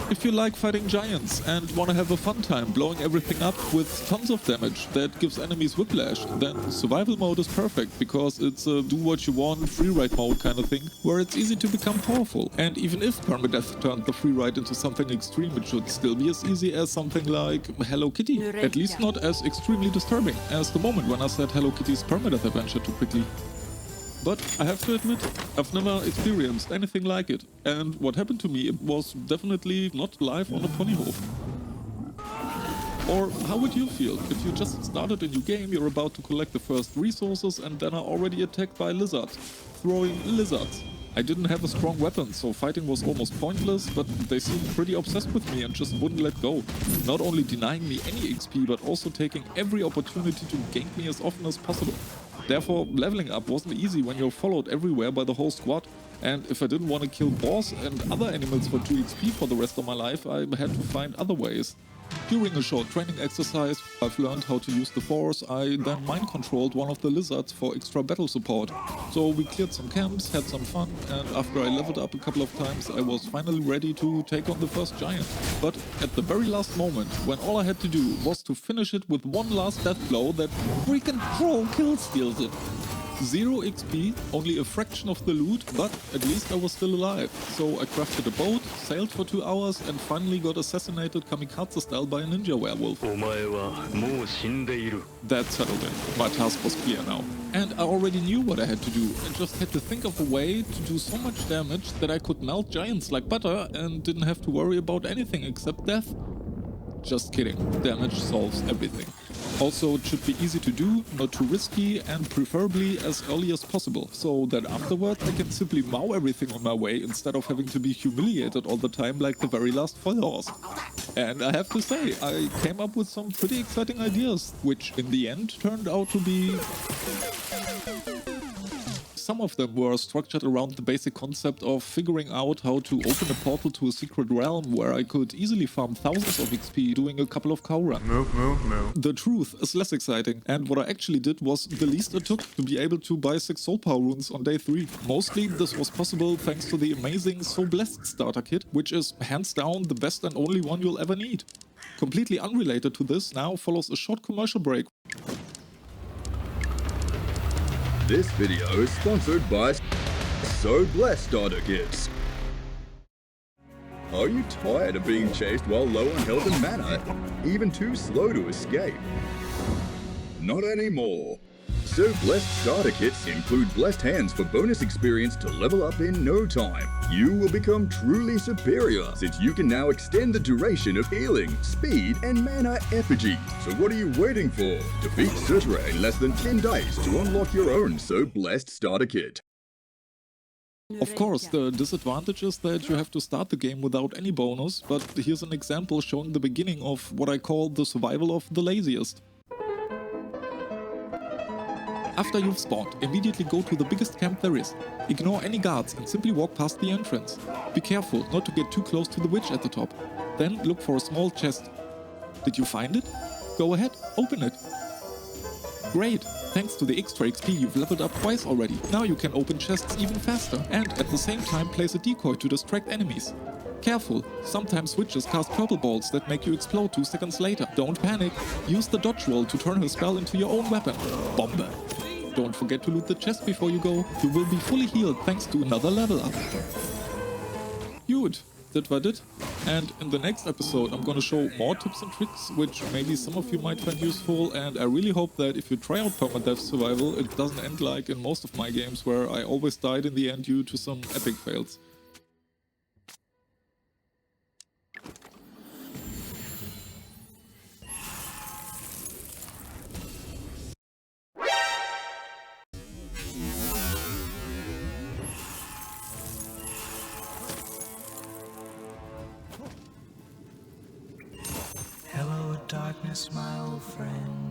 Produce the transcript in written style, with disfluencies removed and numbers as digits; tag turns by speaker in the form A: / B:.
A: If you like fighting giants and want to have a fun time blowing everything up with tons of damage that gives enemies whiplash, then survival mode is perfect because it's a do what you want free ride mode kind of thing where it's easy to become powerful. And even if Permadeath turned the free ride into something extreme, it should still be as easy as something like Hello Kitty. At least not as extremely disturbing as the moment when I said Hello Kitty's Permadeath adventure too quickly. But I have to admit, I've never experienced anything like it, and what happened to me was definitely not life on a ponyhof. Or how would you feel if you just started a new game, you're about to collect the first resources and then are already attacked by lizards, throwing lizards? I didn't have a strong weapon, so fighting was almost pointless, but they seemed pretty obsessed with me and just wouldn't let go. Not only denying me any XP, but also taking every opportunity to gank me as often as possible. Therefore, leveling up wasn't easy when you're followed everywhere by the whole squad, and if I didn't want to kill boss and other animals for 2 XP for the rest of my life, I had to find other ways. During a short training exercise, I've learned how to use the force. I then mind controlled one of the lizards for extra battle support. So we cleared some camps, had some fun, and after I leveled up a couple of times, I was finally ready to take on the first giant. But at the very last moment, when all I had to do was to finish it with one last death blow, that freaking troll kill steals it. 0 XP, only a fraction of the loot, but at least I was still alive. So I crafted a boat, sailed for 2 hours and finally got assassinated kamikaze style by a ninja werewolf. That settled it. My task was clear now. And I already knew what I had to do. I just had to think of a way to do so much damage that I could melt giants like butter and didn't have to worry about anything except death. Just kidding. Damage solves everything. Also, it should be easy to do, not too risky, and preferably as early as possible, so that afterwards I can simply mow everything on my way instead of having to be humiliated all the time like the very last Feuerhorse. And I have to say, I came up with some pretty exciting ideas, which in the end turned out to be... Some of them were structured around the basic concept of figuring out how to open a portal to a secret realm where I could easily farm thousands of XP doing a couple of cow runs. The truth is less exciting, and what I actually did was the least it took to be able to buy 6 soul power runes on day 3. Mostly this was possible thanks to the amazing So Blessed starter kit, which is hands down the best and only one you'll ever need. Completely unrelated to this, now follows a short commercial break.
B: This video is sponsored by So Blessed starter kits. Are you tired of being chased while low on health and mana? Even too slow to escape? Not anymore. So Blessed starter kits include blessed hands for bonus experience to level up in no time. You will become truly superior since you can now extend the duration of healing, speed, and mana effigy. So what are you waiting for? Defeat Surtura in less than 10 days to unlock your own So Blessed starter kit.
A: Of course, the disadvantage is that you have to start the game without any bonus, but here's an example showing the beginning of what I call the survival of the laziest. After you've spawned, immediately go to the biggest camp there is. Ignore any guards and simply walk past the entrance. Be careful not to get too close to the witch at the top. Then look for a small chest. Did you find it? Go ahead, open it. Great! Thanks to the extra XP you've leveled up twice already. Now you can open chests even faster and at the same time place a decoy to distract enemies. Careful, sometimes witches cast purple balls that make you explode 2 seconds later. Don't panic, use the dodge roll to turn her spell into your own weapon. Bombe! Don't forget to loot the chest before you go. You will be fully healed thanks to another level up. Good, that was it. And in the next episode I'm gonna show more tips and tricks which maybe some of you might find useful, and I really hope that if you try out Permadeath survival it doesn't end like in most of my games where I always died in the end due to some epic fails.
C: Hello, darkness, my old friend.